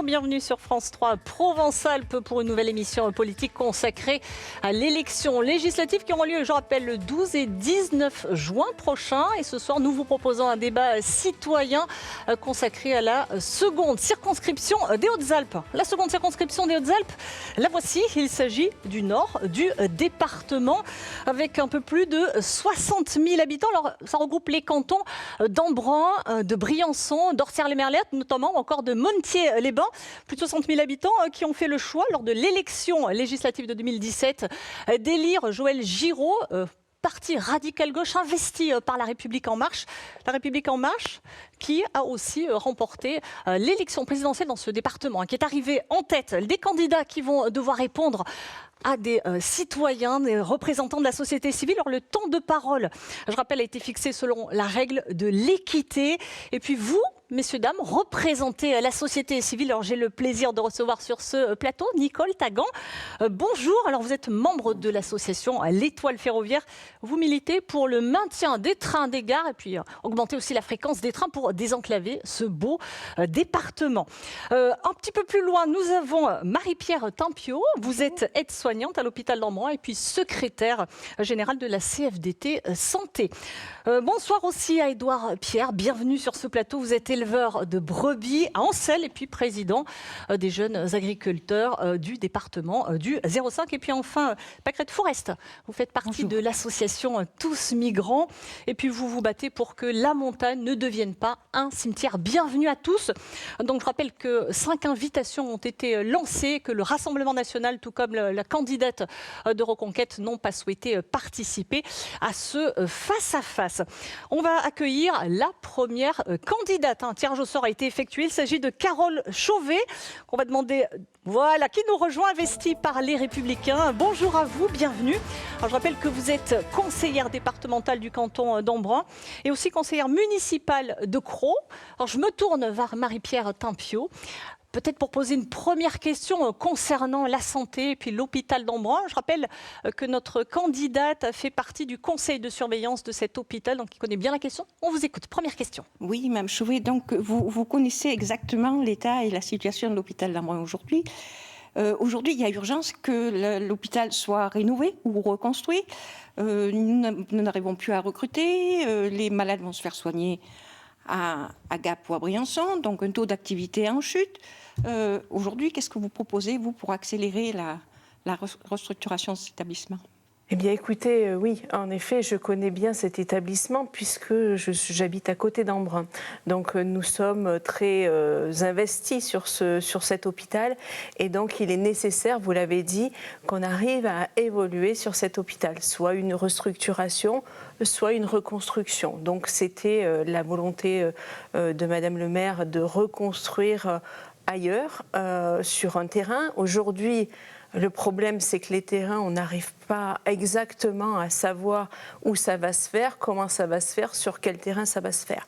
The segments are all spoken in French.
bienvenue sur France 3 Provence-Alpes pour une nouvelle émission politique consacrée à l'élection législative qui aura lieu, je rappelle, le 12 et 19 juin prochain. Et ce soir, nous vous proposons un débat citoyen consacré à la seconde circonscription des Hautes-Alpes. La seconde circonscription des Hautes-Alpes, la voici, il s'agit du nord du département avec un peu plus de 60 000 habitants. Alors, ça regroupe les cantons d'Embrun, de Briançon, d'Ortières-les-Merlettes notamment, ou encore de Montier-les-Bains. Plus de 60 000 habitants qui ont fait le choix lors de l'élection législative de 2017 d'élire Joël Giraud, parti radical gauche investi par La République En Marche. La République En Marche qui a aussi remporté l'élection présidentielle dans ce département, qui est arrivé en tête des candidats qui vont devoir répondre à des citoyens, des représentants de la société civile. Alors, le temps de parole, je rappelle, a été fixé selon la règle de l'équité. Et puis vous, messieurs, dames, représentez la société civile. Alors, j'ai le plaisir de recevoir sur ce plateau Nicole Tagan. Bonjour. Alors, vous êtes membre de l'association L'Étoile Ferroviaire. Vous militez pour le maintien des trains des gares et puis augmenter aussi la fréquence des trains pour désenclaver ce beau département. Un petit peu plus loin, nous avons Marie-Pierre Timpiot. Vous êtes aide-soignante à l'hôpital d'Embrun et puis secrétaire générale de la CFDT Santé. Bonsoir aussi à Édouard Pierre. Bienvenue sur ce plateau. Vous êtes éleveur de brebis à Ancel et puis président des jeunes agriculteurs du département du 05. Et puis enfin, Pâquerette Forest. Vous faites partie de l'association Tous Migrants. Et puis vous vous battez pour que la montagne ne devienne pas un cimetière. Bienvenue à tous. Donc je rappelle que 5 invitations ont été lancées, que le Rassemblement national, tout comme la candidate de Reconquête, n'ont pas souhaité participer à ce face-à-face. On va accueillir la première candidate. Un tirage au sort a été effectué. Il s'agit de Carole Chauvet, qu'on va demander, voilà, qui nous rejoint, investie par les Républicains. Bonjour à vous, bienvenue. Alors, je rappelle que vous êtes conseillère départementale du canton d'Embrun et aussi conseillère municipale de Crau. Alors, je me tourne vers Marie-Pierre Timpiot. Peut-être pour poser une première question concernant la santé et puis l'hôpital d'Embrun. Je rappelle que notre candidate fait partie du conseil de surveillance de cet hôpital, donc il connaît bien la question. On vous écoute. Première question. Oui, Mme Chauvet, donc vous connaissez exactement l'état et la situation de l'hôpital d'Embrun aujourd'hui. Aujourd'hui, il y a urgence que l'hôpital soit rénové ou reconstruit. Nous n'arrivons plus à recruter. Les malades vont se faire soigner à Gap ou à Briançon, donc un taux d'activité en chute. Aujourd'hui, qu'est-ce que vous proposez, vous, pour accélérer la restructuration de cet établissement ? Eh bien, écoutez, oui, en effet, je connais bien cet établissement puisque j'habite à côté d'Embrun. Donc, nous sommes très investis sur cet hôpital et donc il est nécessaire, vous l'avez dit, qu'on arrive à évoluer sur cet hôpital, soit une restructuration, soit une reconstruction. Donc, c'était la volonté de Madame le maire de reconstruire ailleurs, sur un terrain. Aujourd'hui, le problème, c'est que les terrains, on n'arrive pas exactement à savoir où ça va se faire, comment ça va se faire, sur quel terrain ça va se faire.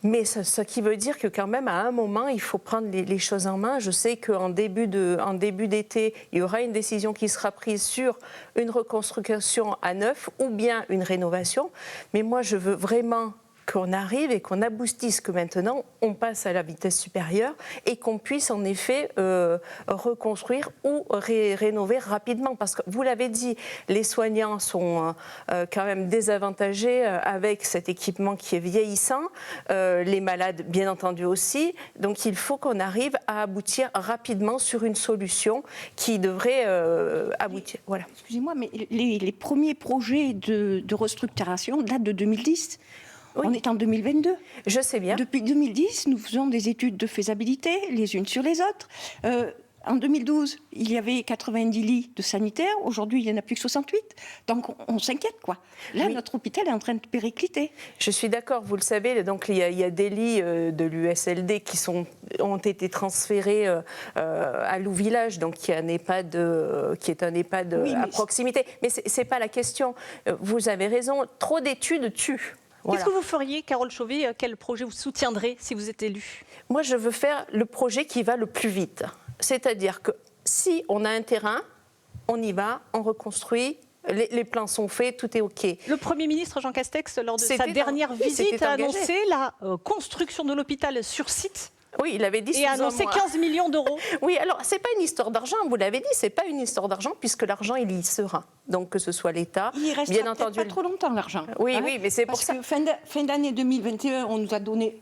Mais ce qui veut dire que quand même, à un moment, il faut prendre les choses en main. Je sais qu'en début d'été, il y aura une décision qui sera prise sur une reconstruction à neuf ou bien une rénovation. Mais moi, je veux vraiment qu'on arrive et qu'on aboutisse, que maintenant on passe à la vitesse supérieure et qu'on puisse en effet reconstruire ou rénover rapidement. Parce que vous l'avez dit, les soignants sont quand même désavantagés avec cet équipement qui est vieillissant, les malades bien entendu aussi. Donc il faut qu'on arrive à aboutir rapidement sur une solution qui devrait aboutir. Voilà. Excusez-moi, mais les premiers projets de restructuration datent de 2010. Oui. On est en 2022. Je sais bien. Depuis 2010, nous faisons des études de faisabilité les unes sur les autres. En 2012, il y avait 90 lits de sanitaires. Aujourd'hui, il n'y en a plus que 68. Donc, on s'inquiète, quoi. Là, oui. Notre hôpital est en train de péricliter. Je suis d'accord, vous le savez. Donc, il y a des lits de l'USLD qui ont été transférés à Loup-Village, donc qui est un EHPAD oui, à proximité. Mais ce n'est pas la question. Vous avez raison. Trop d'études tuent. Voilà. Qu'est-ce que vous feriez, Carole Chauvet? Quel projet vous soutiendrez si vous êtes élue? Moi, je veux faire le projet qui va le plus vite. C'est-à-dire que si on a un terrain, on y va, on reconstruit, les plans sont faits, tout est OK. Le Premier ministre Jean Castex, lors de sa dernière visite, a annoncé la construction de l'hôpital sur site. Oui, il avait dit et a annoncé 15 millions d'euros. Oui, alors c'est pas une histoire d'argent, vous l'avez dit, c'est pas une histoire d'argent puisque l'argent il y sera. Donc que ce soit l'État, il restera bien entendu. Pas trop longtemps l'argent. Oui, oui, mais c'est pour ça. Parce que fin d'année 2021, on nous a donné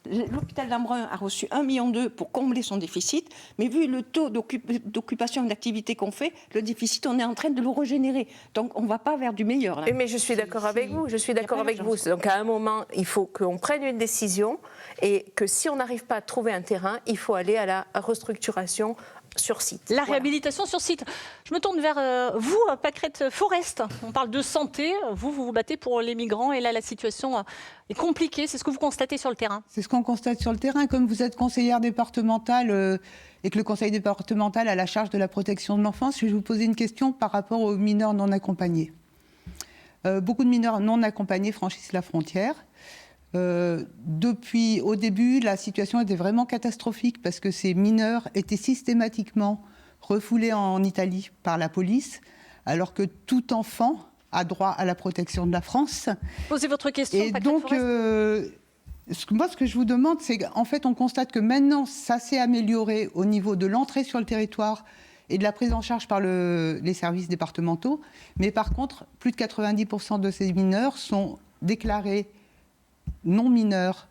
l'hôpital d'Embrun a reçu 1,2 million pour combler son déficit, mais vu le taux d'occupation et d'activité qu'on fait, le déficit, on est en train de le régénérer. Donc on ne va pas vers du meilleur. Là. Mais je suis d'accord avec vous, je suis d'accord avec vous. Donc à un moment, il faut qu'on prenne une décision et que si on n'arrive pas à trouver un terrain, il faut aller à la restructuration sur site. La réhabilitation sur site. Je me tourne vers vous, Pâquerette Forest. On parle de santé. Vous vous battez pour les migrants et là, la situation est compliquée. C'est ce que vous constatez sur le terrain? C'est ce qu'on constate sur le terrain. Comme vous êtes conseillère départementale et que le conseil départemental a la charge de la protection de l'enfance, je vais vous poser une question par rapport aux mineurs non accompagnés. Beaucoup de mineurs non accompagnés franchissent la frontière. Depuis au début, la situation était vraiment catastrophique parce que ces mineurs étaient systématiquement refoulés en Italie par la police, alors que tout enfant a droit à la protection de la France. Posez votre question. Et donc, moi, ce que je vous demande, c'est qu'en fait, on constate que maintenant, ça s'est amélioré au niveau de l'entrée sur le territoire et de la prise en charge par les services départementaux. Mais par contre, plus de 90% de ces mineurs sont déclarés non mineurs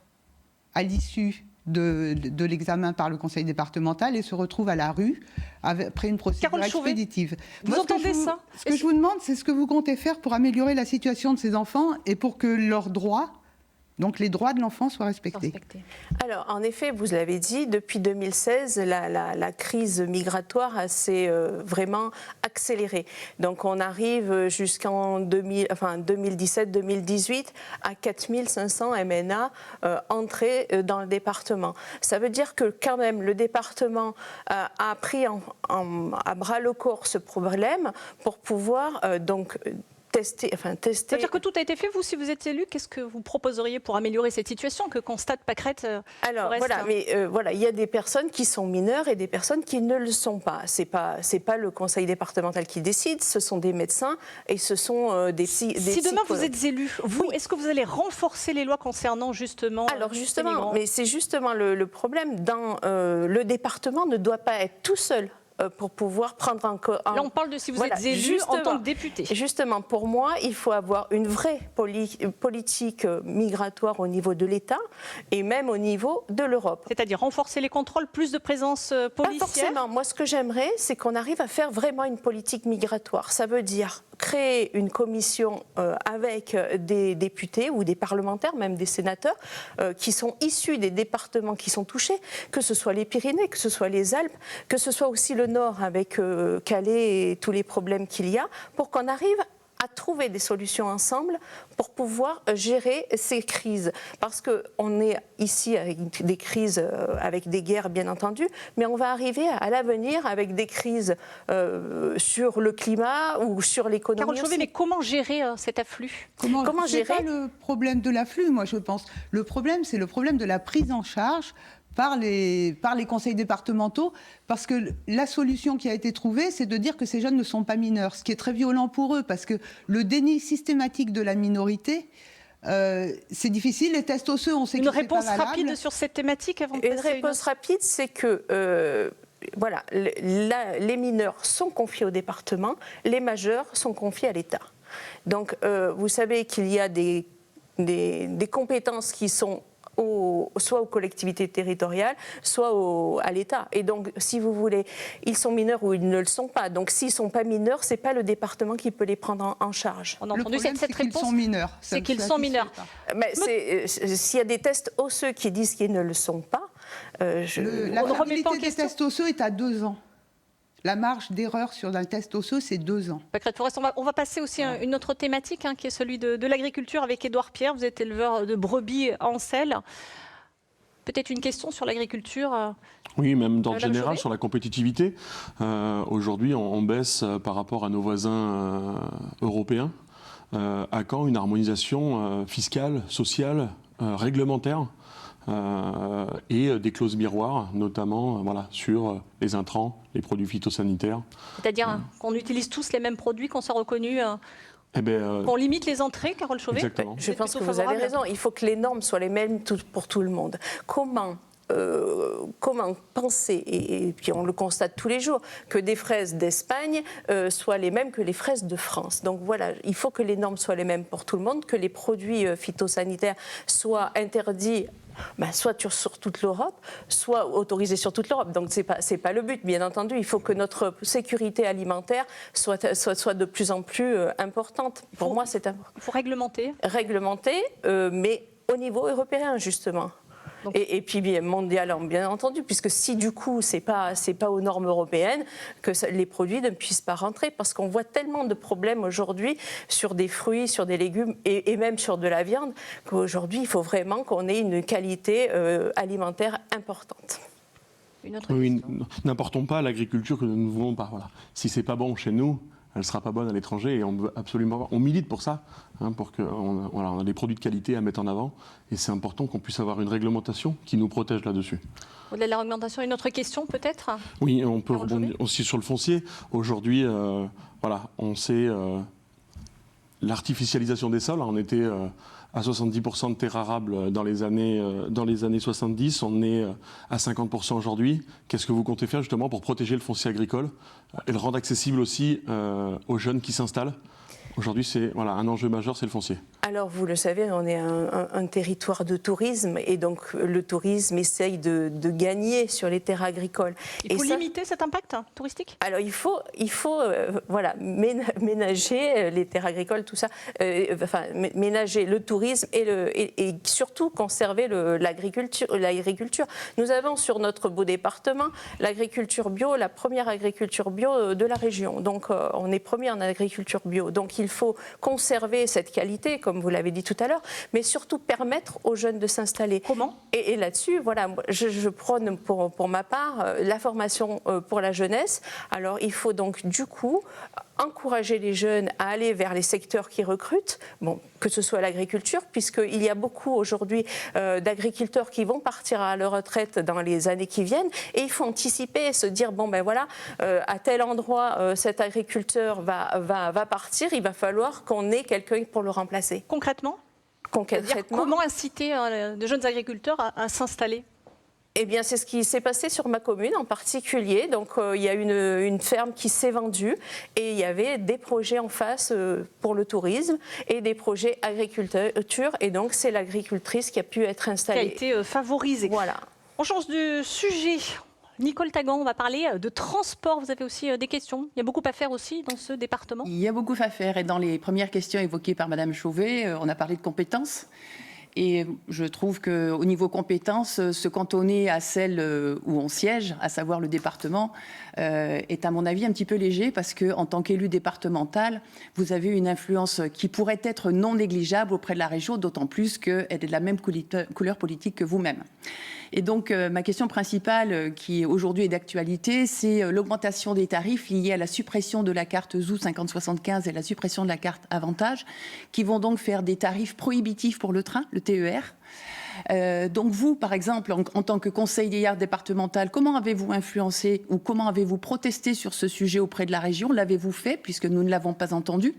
à l'issue de l'examen par le conseil départemental et se retrouvent à la rue après une procédure expéditive. Vous entendez ça? Ce que je vous demande, c'est ce que vous comptez faire pour améliorer la situation de ces enfants et pour que leurs droits, donc les droits de l'enfant, soient respectés. Alors, en effet, vous l'avez dit, depuis 2016, la crise migratoire s'est vraiment accélérée. Donc, on arrive jusqu'en 2017-2018 à 4500 MNA entrés dans le département. Ça veut dire que quand même, le département a pris à bras le corps ce problème pour pouvoir tester. C'est-à-dire que tout a été fait. Vous, si vous êtes élu, qu'est-ce que vous proposeriez pour améliorer cette situation que constate Pâquerette Alors voilà, mais voilà, il y a des personnes qui sont mineures et des personnes qui ne le sont pas. C'est pas le conseil départemental qui décide. Ce sont des médecins et ce sont des Si demain vous êtes élu, vous, est-ce que vous allez renforcer les lois concernant justement Alors justement, mais c'est justement le problème. Le département ne doit pas être tout seul pour pouvoir prendre en... Là, on parle de si vous êtes élu en tant que député. Justement, pour moi, il faut avoir une vraie politique migratoire au niveau de l'État et même au niveau de l'Europe. C'est-à-dire renforcer les contrôles, plus de présence policière? Pas forcément. Moi, ce que j'aimerais, c'est qu'on arrive à faire vraiment une politique migratoire. Ça veut dire créer une commission avec des députés ou des parlementaires, même des sénateurs, qui sont issus des départements qui sont touchés, que ce soit les Pyrénées, que ce soit les Alpes, que ce soit aussi le Nord avec Calais et tous les problèmes qu'il y a, pour qu'on arrive à trouver des solutions ensemble pour pouvoir gérer ces crises. Parce qu'on est ici avec des crises, avec des guerres bien entendu, mais on va arriver à l'avenir avec des crises sur le climat ou sur l'économie. Carole Chauvet, mais comment gérer cet afflux? Comment gérer? C'est pas le problème de l'afflux, moi je pense. Le problème, c'est le problème de la prise en charge par les conseils départementaux, parce que la solution qui a été trouvée, c'est de dire que ces jeunes ne sont pas mineurs, ce qui est très violent pour eux, parce que le déni systématique de la minorité, c'est difficile. Les tests osseux, on sait que c'est pas valable. Une réponse rapide sur cette thématique avant de passer Une réponse rapide, c'est que voilà, les mineurs sont confiés au département, les majeurs sont confiés à l'État. Donc, vous savez qu'il y a des compétences qui sont soit aux collectivités territoriales, soit à l'État. Et donc, si vous voulez, ils sont mineurs ou ils ne le sont pas. Donc, s'ils ne sont pas mineurs, ce n'est pas le département qui peut les prendre en charge. On a entendu cette réponse. Qu'ils sont mineurs. C'est qu'ils sont mineurs. S'il y a des tests osseux qui disent qu'ils ne le sont pas, la fiabilité des tests osseux est à 2 ans. La marge d'erreur sur un test osseux, c'est 2 ans. Pâquerette Forest, on va passer aussi à une autre thématique, qui est celui de l'agriculture avec Édouard Pierre. Vous êtes éleveur de brebis en selle. Peut-être une question sur l'agriculture? Oui, même d'ordre général sur la compétitivité. Aujourd'hui, on baisse par rapport à nos voisins européens. À quand une harmonisation fiscale, sociale, réglementaire et des clauses miroirs, notamment sur les intrants, les produits phytosanitaires. C'est-à-dire qu'on utilise tous les mêmes produits, qu'on soit reconnus, qu'on limite les entrées, Carole Chauvet? Je pense que vous avez raison. Il faut que les normes soient les mêmes pour tout le monde. Comment comment penser, et puis on le constate tous les jours, que des fraises d'Espagne soient les mêmes que les fraises de France. Donc voilà, il faut que les normes soient les mêmes pour tout le monde, que les produits phytosanitaires soient interdits soit sur toute l'Europe, soit autorisés sur toute l'Europe. Donc c'est pas le but, bien entendu. Il faut que notre sécurité alimentaire soit de plus en plus importante. Pour moi, c'est important. Il faut réglementer. Réglementer, mais au niveau européen, justement. Et puis bien mondial, bien entendu, puisque si du coup c'est pas aux normes européennes que les produits ne puissent pas rentrer, parce qu'on voit tellement de problèmes aujourd'hui sur des fruits, sur des légumes et même sur de la viande, qu'aujourd'hui il faut vraiment qu'on ait une qualité alimentaire importante. Oui, n'importons pas l'agriculture que nous ne voulons pas. Voilà. Si c'est pas bon chez nous, elle ne sera pas bonne à l'étranger, et on veut absolument, on milite pour ça, pour qu'on on a des produits de qualité à mettre en avant, et c'est important qu'on puisse avoir une réglementation qui nous protège là-dessus. Au-delà de la réglementation, une autre question peut-être ? Oui, on peut rebondir aussi sur le foncier. Aujourd'hui, on sait l'artificialisation des sols. On était à 70% de terres arables dans les années 70, on est à 50% aujourd'hui. Qu'est-ce que vous comptez faire justement pour protéger le foncier agricole et le rendre accessible aussi aux jeunes qui s'installent ? Aujourd'hui, c'est un enjeu majeur, c'est le foncier. Alors, vous le savez, on est un territoire de tourisme, et donc le tourisme essaye de gagner sur les terres agricoles. Il faut limiter cet impact touristique ? Alors, il faut ménager les terres agricoles, tout ça, ménager le tourisme et surtout conserver l'agriculture. Nous avons sur notre beau département l'agriculture bio, la première agriculture bio de la région. Donc, on est premier en agriculture bio. Donc, il faut conserver cette qualité, comme vous l'avez dit tout à l'heure, mais surtout permettre aux jeunes de s'installer. Comment ? Et là-dessus, je prône pour ma part la formation pour la jeunesse. Alors, il faut donc du coup encourager les jeunes à aller vers les secteurs qui recrutent, que ce soit l'agriculture, puisqu'il y a beaucoup aujourd'hui d'agriculteurs qui vont partir à leur retraite dans les années qui viennent, et il faut anticiper et se dire, à tel endroit, cet agriculteur va partir, il va falloir qu'on ait quelqu'un pour le remplacer. Concrètement, comment inciter de jeunes agriculteurs à s'installer ? Eh bien, c'est ce qui s'est passé sur ma commune en particulier. Donc, il y a une ferme qui s'est vendue, et il y avait des projets en face pour le tourisme et des projets agriculture. Et donc, c'est l'agricultrice qui a pu être installée. Qui a été favorisée. Voilà. On change de sujet. Nicole Tagan, on va parler de transport. Vous avez aussi des questions. Il y a beaucoup à faire aussi dans ce département. Il y a beaucoup à faire. Et dans les premières questions évoquées par Madame Chauvet, on a parlé de compétences. Et je trouve qu'au niveau compétences, se cantonner à celle où on siège, à savoir le département, est à mon avis un petit peu léger, parce qu'en tant qu'élu départemental, vous avez une influence qui pourrait être non négligeable auprès de la région, d'autant plus qu'elle est de la même couleur politique que vous-même. Et donc, ma question principale, qui aujourd'hui est d'actualité, c'est l'augmentation des tarifs liés à la suppression de la carte ZOO 50-75 et la suppression de la carte Avantage, qui vont donc faire des tarifs prohibitifs pour le train, le TER. Donc vous, par exemple, en tant que conseillère départementale, comment avez-vous influencé ou comment avez-vous protesté sur ce sujet auprès de la région ? L'avez-vous fait, puisque nous ne l'avons pas entendu ?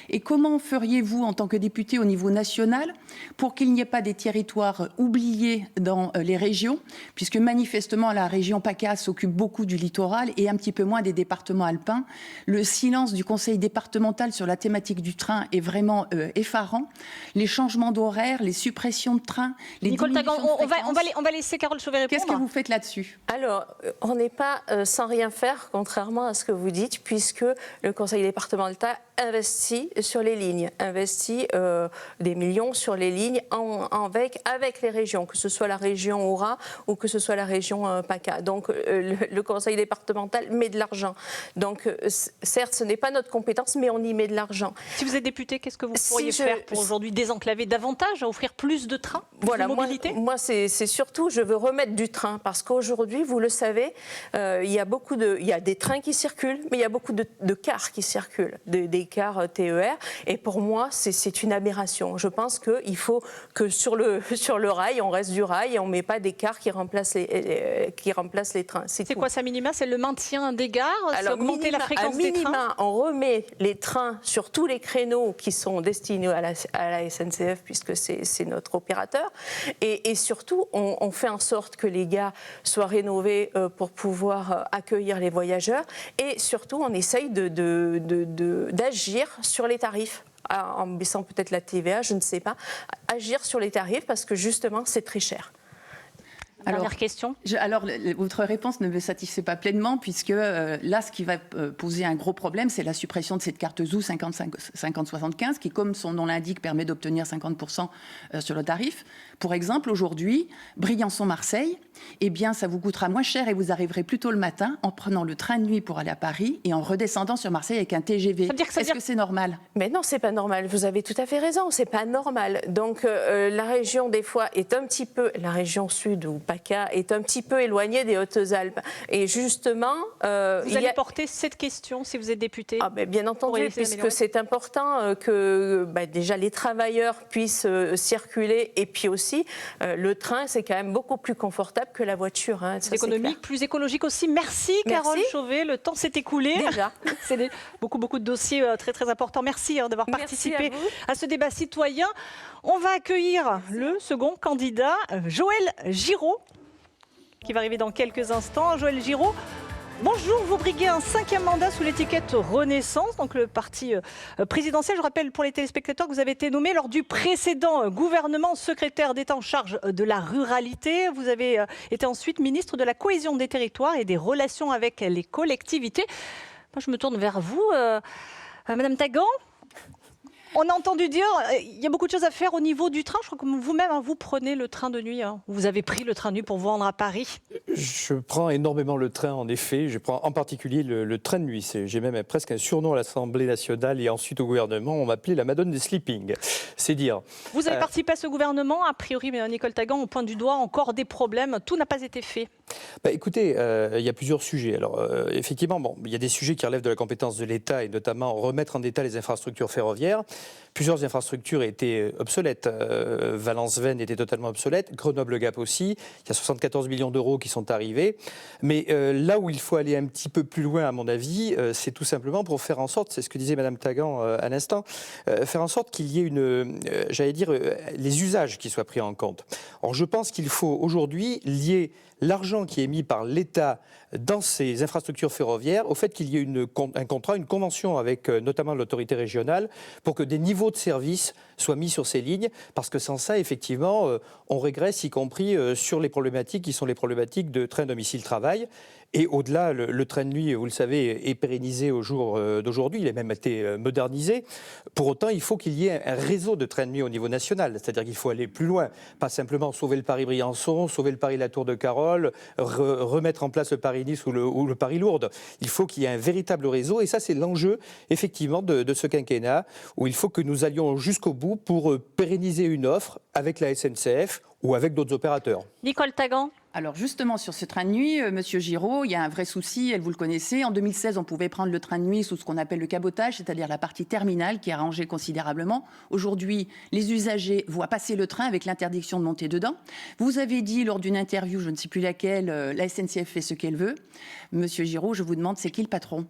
Et comment feriez-vous, en tant que député au niveau national, pour qu'il n'y ait pas des territoires oubliés dans les régions, puisque manifestement la région PACA s'occupe beaucoup du littoral et un petit peu moins des départements alpins. Le silence du conseil départemental sur la thématique du train est vraiment effarant. Les changements d'horaire, les suppressions de trains, Nicole Tagan, on va laisser Carole Chauvet répondre. Qu'est-ce que vous faites là-dessus ? Alors, on n'est pas sans rien faire, contrairement à ce que vous dites, puisque le conseil départemental investit sur les lignes, investit des millions sur les lignes avec les régions, que ce soit la région Aura ou que ce soit la région PACA. Donc, le conseil départemental met de l'argent. Donc, certes, ce n'est pas notre compétence, mais on y met de l'argent. Si vous êtes député, qu'est-ce que vous pourriez faire pour aujourd'hui désenclaver davantage, à offrir plus de trains ? Voilà, moi c'est surtout, je veux remettre du train, parce qu'aujourd'hui, vous le savez, il y a des trains qui circulent, mais il y a beaucoup de cars qui circulent, des cars TER, et pour moi, c'est une aberration. Je pense qu'il faut que sur le rail, on reste du rail et on ne met pas des cars qui remplacent les trains. C'est quoi ça minima ? C'est le maintien des gares ? C'est augmenter la fréquence des trains ? On remet les trains sur tous les créneaux qui sont destinés à la SNCF, puisque c'est notre opérateur. Et surtout, on fait en sorte que les gares soient rénovées pour pouvoir accueillir les voyageurs. Et surtout, on essaye d'agir sur les tarifs. En baissant peut-être la TVA, je ne sais pas, agir sur les tarifs parce que justement, c'est très cher. Dernière question. Alors, votre réponse ne me satisfait pas pleinement, puisque là, ce qui va poser un gros problème, c'est la suppression de cette carte ZOO 50-75, qui, comme son nom l'indique, permet d'obtenir 50% sur le tarif. Pour exemple, aujourd'hui, Briançon-Marseille, eh bien, ça vous coûtera moins cher et vous arriverez plus tôt le matin en prenant le train de nuit pour aller à Paris et en redescendant sur Marseille avec un TGV. Est-ce que c'est normal? Mais non, c'est pas normal. Vous avez tout à fait raison. C'est pas normal. Donc, la région, des fois, est un petit peu, la région sud ou PACA est un petit peu éloignée des Hautes-Alpes. Et justement, vous allez porter cette question si vous êtes député. Bien entendu, puisque c'est important que déjà les travailleurs puissent circuler, et puis aussi le train, c'est quand même beaucoup plus confortable que la voiture. C'est économique, plus écologique aussi. Merci Carole Chauvet, le temps s'est écoulé. Déjà. C'est beaucoup de dossiers très très importants. Merci d'avoir participé à ce débat citoyen. On va accueillir le second candidat, Joël Giraud, qui va arriver dans quelques instants. Joël Giraud, bonjour, vous briguez un 5e mandat sous l'étiquette Renaissance, donc le parti présidentiel. Je rappelle pour les téléspectateurs que vous avez été nommé lors du précédent gouvernement secrétaire d'État en charge de la ruralité. Vous avez été ensuite ministre de la cohésion des territoires et des relations avec les collectivités. Moi, je me tourne vers vous, Madame Tagan. On a entendu dire il y a beaucoup de choses à faire au niveau du train. Je crois que vous-même, vous prenez le train de nuit. Vous avez pris le train de nuit pour vous rendre à Paris. Je prends énormément le train, en effet. Je prends en particulier le train de nuit. J'ai même presque un surnom à l'Assemblée nationale et ensuite au gouvernement. On m'appelait la Madone des sleeping. C'est dire. Vous avez participé à ce gouvernement. A priori, Nicole Tagan, on pointe du doigt encore des problèmes. Tout n'a pas été fait. Écoutez, il y a plusieurs sujets. Alors, effectivement, il y a des sujets qui relèvent de la compétence de l'État et notamment remettre en état les infrastructures ferroviaires. Plusieurs infrastructures étaient obsolètes. Valence-Veynes était totalement obsolète. Grenoble-Gap aussi. Il y a 74 millions d'euros qui sont arrivés. Mais là où il faut aller un petit peu plus loin, à mon avis, c'est tout simplement pour faire en sorte, c'est ce que disait Madame Tagan à l'instant, faire en sorte qu'il y ait les usages qui soient pris en compte. Or, je pense qu'il faut aujourd'hui lier l'argent qui est mis par l'État dans ces infrastructures ferroviaires au fait qu'il y ait un contrat, une convention avec notamment l'autorité régionale pour que des niveaux de service soient mis sur ces lignes, parce que sans ça, effectivement, on régresse, y compris sur les problématiques qui sont les problématiques de train domicile-travail. Et au-delà, le train de nuit, vous le savez, est pérennisé au jour d'aujourd'hui, il a même été modernisé. Pour autant, il faut qu'il y ait un réseau de trains de nuit au niveau national, c'est-à-dire qu'il faut aller plus loin, pas simplement sauver le Paris-Briançon, sauver le Paris-La Tour-de-Carol, remettre en place le Paris-Nice ou le Paris-Lourdes. Il faut qu'il y ait un véritable réseau, et ça, c'est l'enjeu, effectivement, de ce quinquennat, où il faut que nous allions jusqu'au bout pour pérenniser une offre avec la SNCF ou avec d'autres opérateurs. Nicole Tagan. Alors justement, sur ce train de nuit, Monsieur Giraud, il y a un vrai souci, vous le connaissez. En 2016, on pouvait prendre le train de nuit sous ce qu'on appelle le cabotage, c'est-à-dire la partie terminale qui a rangé considérablement. Aujourd'hui, les usagers voient passer le train avec l'interdiction de monter dedans. Vous avez dit lors d'une interview, je ne sais plus laquelle, la SNCF fait ce qu'elle veut. Monsieur Giraud, je vous demande, c'est qui le patron ?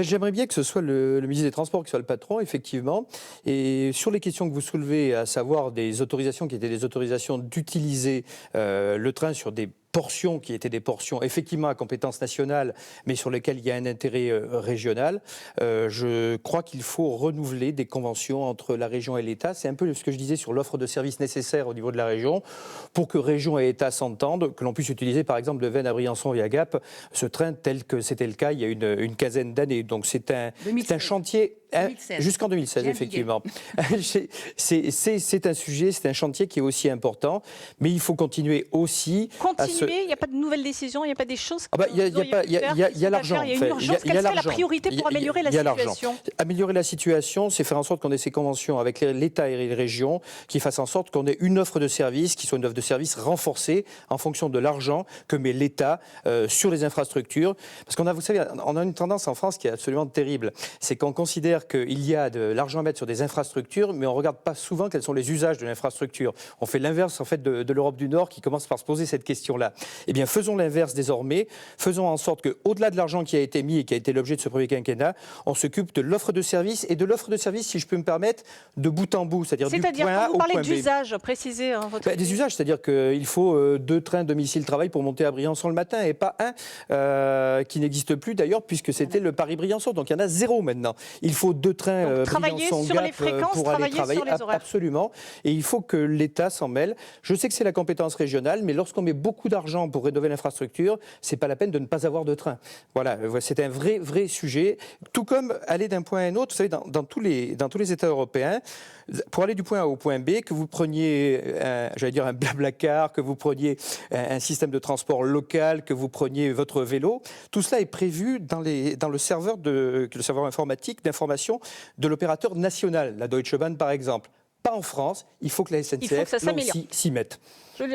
J'aimerais bien que ce soit le ministre des Transports qui soit le patron, effectivement. Et sur les questions que vous soulevez, à savoir des autorisations qui étaient des autorisations d'utiliser le train sur des portions qui étaient des portions effectivement à compétence nationale, mais sur lesquelles il y a un intérêt régional. Je crois qu'il faut renouveler des conventions entre la région et l'État. C'est un peu ce que je disais sur l'offre de services nécessaires au niveau de la région, pour que région et État s'entendent, que l'on puisse utiliser par exemple de Veynes à Briançon via Gap, ce train tel que c'était le cas il y a une quinzaine d'années. Donc c'est un chantier... 2016. Jusqu'en 2016, effectivement. C'est un sujet, c'est un chantier qui est aussi important, mais il faut continuer aussi. Il n'y a pas de nouvelles décisions, il n'y a pas des choses. Il y a l'argent. Il y a une urgence. Quelle serait la priorité pour améliorer la situation ? Améliorer la situation, c'est faire en sorte qu'on ait ces conventions avec l'État et les régions qui fassent en sorte qu'on ait une offre de service qui soit une offre de service renforcée en fonction de l'argent que met l'État sur les infrastructures. Parce qu'on a, vous savez, on a une tendance en France qui est absolument terrible, c'est qu'on considère clair qu'il y a de l'argent à mettre sur des infrastructures, mais on ne regarde pas souvent quels sont les usages de l'infrastructure. On fait l'inverse en fait de l'Europe du Nord qui commence par se poser cette question-là. Eh bien, faisons l'inverse désormais. Faisons en sorte qu'au-delà de l'argent qui a été mis et qui a été l'objet de ce premier quinquennat, on s'occupe de l'offre de services et de l'offre de services, si je peux me permettre, de bout en bout, c'est-à-dire du point A quand au vous parlez point B. d'usage, précisez votre... Des usages, c'est-à-dire qu'il faut 2 trains domicile-travail pour monter à Briançon le matin et pas un qui n'existe plus d'ailleurs puisque c'était le Paris-Briançon. Donc il y en a 0 maintenant. Il faut 2 trains Briançon-Gap pour aller travailler. Absolument. Et il faut que l'État s'en mêle. Je sais que c'est la compétence régionale, mais lorsqu'on met beaucoup d'argent pour rénover l'infrastructure, c'est pas la peine de ne pas avoir de train. Voilà, c'est un vrai sujet. Tout comme aller d'un point à un autre, vous savez, dans tous les États européens, pour aller du point A au point B, que vous preniez, un blablacar, que vous preniez un système de transport local, que vous preniez votre vélo, tout cela est prévu dans le serveur informatique d'information de l'opérateur national, la Deutsche Bahn par exemple. Pas en France, il faut que la SNCF s'y mette.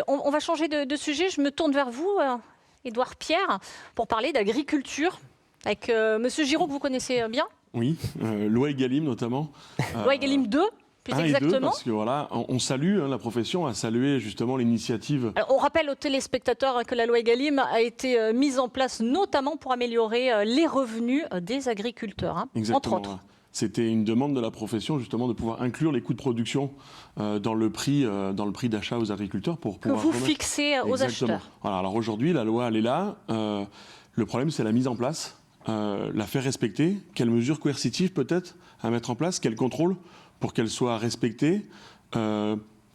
On va changer de sujet, je me tourne vers vous, Édouard Pierre, pour parler d'agriculture, avec Monsieur Giraud que vous connaissez bien. Oui, loi Egalim notamment. Loi Egalim 2. Plus exactement. 2, parce que voilà, on salue, la profession a salué justement l'initiative. Alors, on rappelle aux téléspectateurs que la loi Egalim a été mise en place notamment pour améliorer les revenus des agriculteurs, Exactement, entre autres. C'était une demande de la profession justement de pouvoir inclure les coûts de production dans le prix d'achat aux agriculteurs pour pouvoir que vous fixez aux acheteurs. Voilà, alors aujourd'hui, la loi elle est là. Le problème, c'est la mise en place, la faire respecter. Quelles mesures coercitives peut-être à mettre en place, quel contrôle pour qu'elle soit respectée.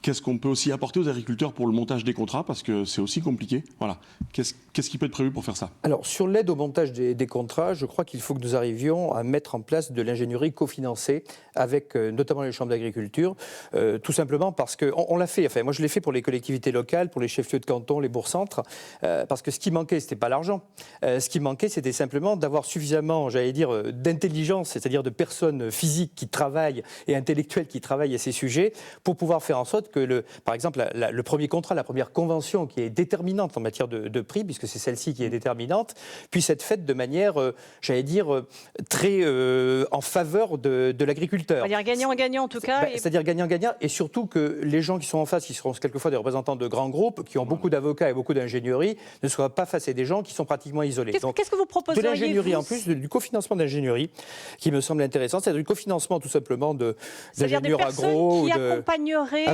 Qu'est-ce qu'on peut aussi apporter aux agriculteurs pour le montage des contrats, parce que c'est aussi compliqué. Voilà. Qu'est-ce qui peut être prévu pour faire ça? Alors, sur l'aide au montage des contrats, je crois qu'il faut que nous arrivions à mettre en place de l'ingénierie cofinancée avec notamment les chambres d'agriculture, tout simplement parce qu'on l'a fait. Enfin, moi, je l'ai fait pour les collectivités locales, pour les chefs-lieux de canton, les bourgs-centres, parce que ce qui manquait, c'était pas l'argent. Ce qui manquait, c'était simplement d'avoir suffisamment, d'intelligence, c'est-à-dire de personnes physiques qui travaillent et intellectuelles qui travaillent à ces sujets, pour pouvoir faire en sorte que, par exemple, le premier contrat, la première convention qui est déterminante en matière de prix, puisque c'est celle-ci qui est déterminante, puisse être faite de manière, très en faveur de l'agriculteur. C'est-à-dire gagnant-gagnant en tout cas. C'est-à-dire gagnant-gagnant, et surtout que les gens qui sont en face, qui seront quelquefois des représentants de grands groupes, qui ont beaucoup d'avocats et beaucoup d'ingénierie, ne soient pas face à des gens qui sont pratiquement isolés. Qu'est-ce que vous proposez? De l'ingénierie en plus, du cofinancement d'ingénierie, qui me semble intéressant, c'est-à-dire du cofinancement tout simplement d'ingénieurs agro. Qui accompagneraient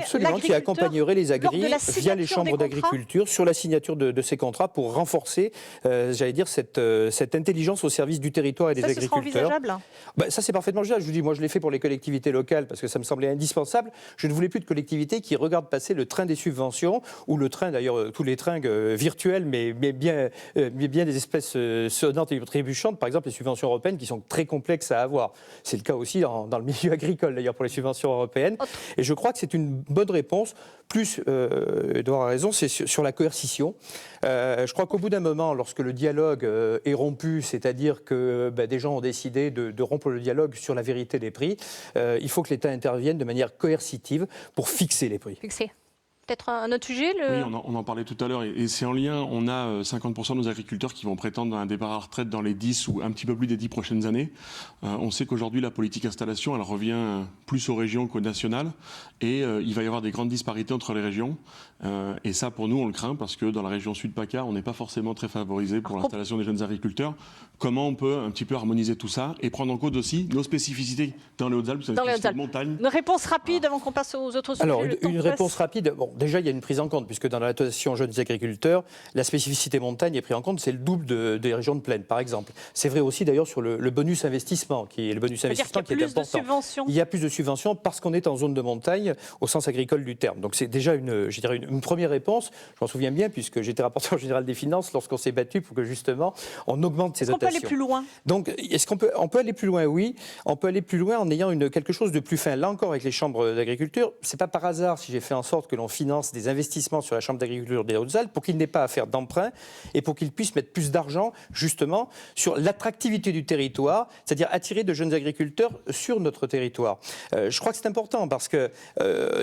qui accompagnerait les agris via les chambres d'agriculture sur la signature de ces contrats pour renforcer, cette intelligence au service du territoire et des agriculteurs. Ça, ce sera envisageable? Ça, c'est parfaitement envisageable. Je vous dis, moi, je l'ai fait pour les collectivités locales parce que ça me semblait indispensable. Je ne voulais plus de collectivités qui regardent passer le train des subventions ou le train, d'ailleurs, tous les trains virtuels, mais bien des espèces sonnantes et trébuchantes. Par exemple, les subventions européennes qui sont très complexes à avoir. C'est le cas aussi dans le milieu agricole, d'ailleurs, pour les subventions européennes. Et je crois que c'est une bonne réponse. Plus, Edouard a raison, c'est sur la coercition. Je crois qu'au bout d'un moment, lorsque le dialogue est rompu, c'est-à-dire que des gens ont décidé de rompre le dialogue sur la vérité des prix, il faut que l'État intervienne de manière coercitive pour fixer les prix. Peut-être un autre sujet Oui, on en parlait tout à l'heure, et c'est en lien. On a 50% de nos agriculteurs qui vont prétendre à un départ à la retraite dans les 10 ou un petit peu plus des 10 prochaines années. On sait qu'aujourd'hui, la politique installation, elle revient plus aux régions qu'aux nationales, et il va y avoir des grandes disparités entre les régions. Et ça, pour nous, on le craint, parce que dans la région Sud-PACA, on n'est pas forcément très favorisé pour l'installation des jeunes agriculteurs. Comment on peut un petit peu harmoniser tout ça et prendre en compte aussi nos spécificités dans les Hautes-Alpes, dans les montagnes. Une réponse rapide avant qu'on passe aux autres sujets. Alors, une réponse rapide. Bon, déjà, il y a une prise en compte, puisque dans la dotation jeunes agriculteurs, la spécificité montagne est prise en compte, c'est le double des régions de plaine, par exemple. C'est vrai aussi, d'ailleurs, sur le bonus investissement, qui est important. Il y a plus de subventions parce qu'on est en zone de montagne, au sens agricole du terme. Donc, c'est déjà une première réponse. Je m'en souviens bien, puisque j'étais rapporteur général des finances lorsqu'on s'est battu pour que, justement, on augmente ces dotations. On peut aller plus loin? Donc, est-ce qu'on peut aller plus loin? Oui. On peut aller plus loin en ayant quelque chose de plus fin. Là encore, avec les chambres d'agriculture, c'est pas par hasard si j'ai fait en sorte que l'on finance finance des investissements sur la Chambre d'agriculture des Hautes-Alpes pour qu'il n'ait pas à faire d'emprunt et pour qu'il puisse mettre plus d'argent justement sur l'attractivité du territoire, c'est-à-dire attirer de jeunes agriculteurs sur notre territoire. Je crois que c'est important parce que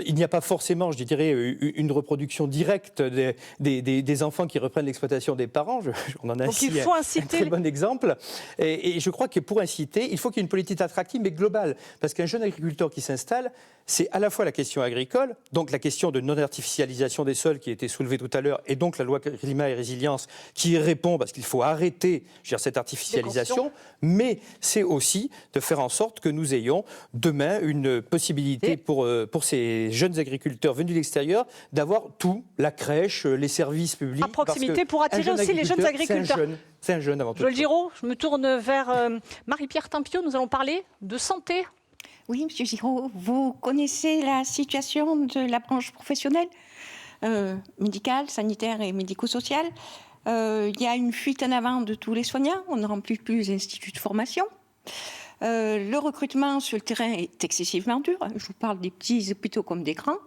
il n'y a pas forcément, je dirais, une reproduction directe des enfants qui reprennent l'exploitation des parents. On en a donc ici il faut un inciter très bon exemple. Et je crois que pour inciter, il faut qu'il y ait une politique attractive mais globale. Parce qu'un jeune agriculteur qui s'installe, c'est à la fois la question agricole, donc la question de non-artificialisation des sols qui a été soulevée tout à l'heure, et donc la loi climat et résilience qui y répond parce qu'il faut arrêter cette artificialisation, mais c'est aussi de faire en sorte que nous ayons demain une possibilité pour ces jeunes agriculteurs venus de l'extérieur d'avoir tout, la crèche, les services publics. À proximité pour attirer aussi les jeunes agriculteurs. C'est un jeune avant tout. Joëlle Giraud, je me tourne vers Marie-Pierre Timpiot. Nous allons parler de santé. Oui, Monsieur Giraud, vous connaissez la situation de la branche professionnelle, médicale, sanitaire et médico-sociale. Il y a une fuite en avant de tous les soignants. On ne remplit plus les instituts de formation. Le recrutement sur le terrain est excessivement dur. Je vous parle des petits hôpitaux comme des grands,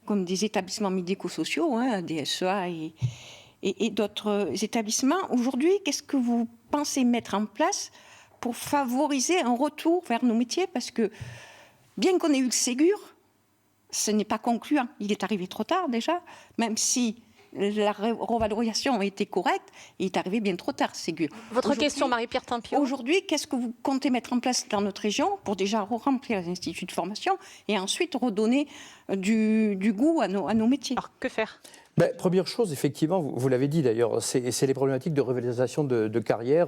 comme des établissements médico-sociaux, des SEA et d'autres établissements. Aujourd'hui, qu'est-ce que vous pensez mettre en place pour favoriser un retour vers nos métiers? Parce que, bien qu'on ait eu le Ségur, ce n'est pas concluant. Il est arrivé trop tard déjà, même si la revalorisation a été correcte, il est arrivé bien trop tard, Ségur. Votre question, Marie-Pierre Timpiot. Aujourd'hui, qu'est-ce que vous comptez mettre en place dans notre région pour déjà remplir les instituts de formation et ensuite redonner du goût à nos métiers? Alors, que faire? Première chose, effectivement, vous l'avez dit d'ailleurs, c'est les problématiques de revalorisation de carrière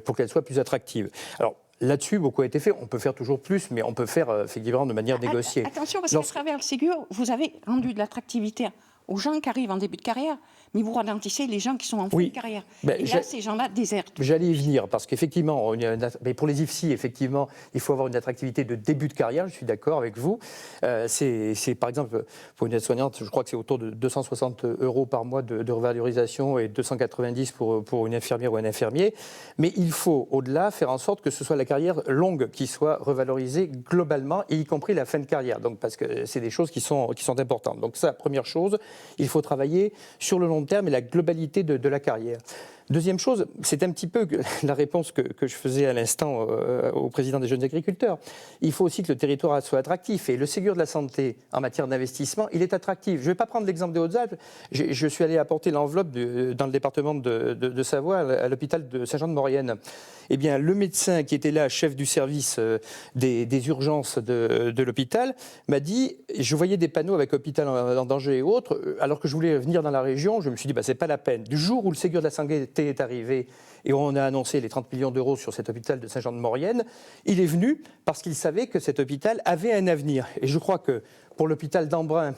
pour qu'elles soient plus attractives. Alors, là-dessus, beaucoup a été fait. On peut faire toujours plus, mais on peut faire effectivement de manière négociée. Attention, parce qu'à travers le Ségur, vous avez rendu de l'attractivité aux gens qui arrivent en début de carrière, mais vous ralentissez les gens qui sont en fin de carrière. Et là, ces gens-là désertent. J'allais y venir, parce qu'effectivement, pour les IFSI, effectivement, il faut avoir une attractivité de début de carrière, je suis d'accord avec vous. C'est par exemple, pour une aide-soignante, je crois que c'est autour de 260 € par mois de revalorisation et 290 pour une infirmière ou un infirmier. Mais il faut, au-delà, faire en sorte que ce soit la carrière longue qui soit revalorisée globalement, et y compris la fin de carrière. Donc, parce que c'est des choses qui sont importantes. Donc ça, première chose, il faut travailler sur le long terme et la globalité de la carrière. Deuxième chose, c'est un petit peu la réponse que je faisais à l'instant au président des jeunes agriculteurs. Il faut aussi que le territoire soit attractif. Et le Ségur de la santé, en matière d'investissement, il est attractif. Je ne vais pas prendre l'exemple des Hautes-Alpes. Je suis allé apporter l'enveloppe dans le département de Savoie, à l'hôpital de Saint-Jean-de-Maurienne. Eh bien, le médecin qui était là, chef du service des urgences de l'hôpital, m'a dit, je voyais des panneaux avec hôpital en danger et autres, alors que je voulais venir dans la région, je me suis dit, c'est pas la peine. Du jour où le Ségur de la santé est arrivé et on a annoncé les 30 millions d'euros sur cet hôpital de Saint-Jean-de-Maurienne, il est venu parce qu'il savait que cet hôpital avait un avenir. Et je crois que pour l'hôpital d'Embrun,